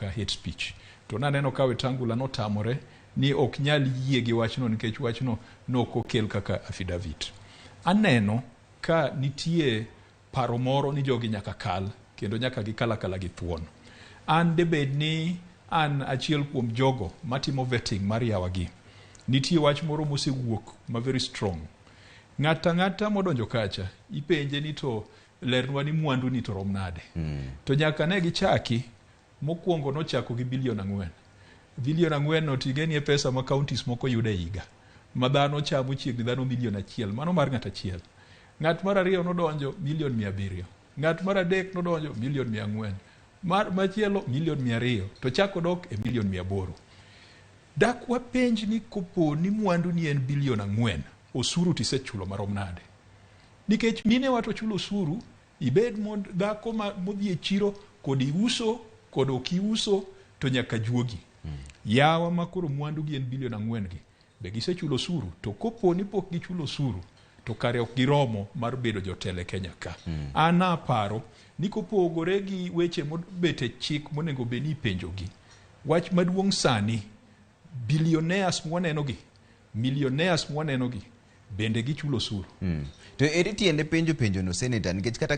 kaka hate speech. To naneno ka Wetangula notamore ni ok nyal yie gi wachno nikech wachno nokokel kaka affidavit. Aneno ka nitie paro moro ni jogi nyaka kal kendo nyaka gikala gi thuon. An debed ni an achiel kuom jogo matimo vetting mar yawagi. Nitie wach moro mosewuok ma very strong. Ng'ata modonjo kacha ipenje ni to lernwa ni mwandu ni to rom nade. To nyaka ne gichaki mokwongo nochako gi $4 billion. $4 no tigeni e pesa ma kaontis moko yudo e higa. Ma dhano chamo chiegni dhano 1 million, mano mar ng'at achiel. Ng'at mar ariyo nodonjo 700,000. Ng'at mar adek nodonjo 400,000. Machielo 200,000 to chako dok e 800,000. Dak wapenj ni kopo ni mwandu ni en $4 osuru tisechulo marom nade. Nikech mine wato chulo osuru, ibed dhako modhi e chiro kod iuso kod okiuso to nyaka juogi. Yawa makoro mwandu gi en $4 gi. Be gisechulo osuru to kopo ni pok gichulo osuru to kare ok giromo mar bedo jotele Kenya ka. Ana paro ni kopogore gi weche mobete chik monego beni penjogi. Wach maduong' sani billionaires mwaneno gi, millionaires mwaneno gi bende gichulo osuru. To ere tiende penjo no senator nikech kata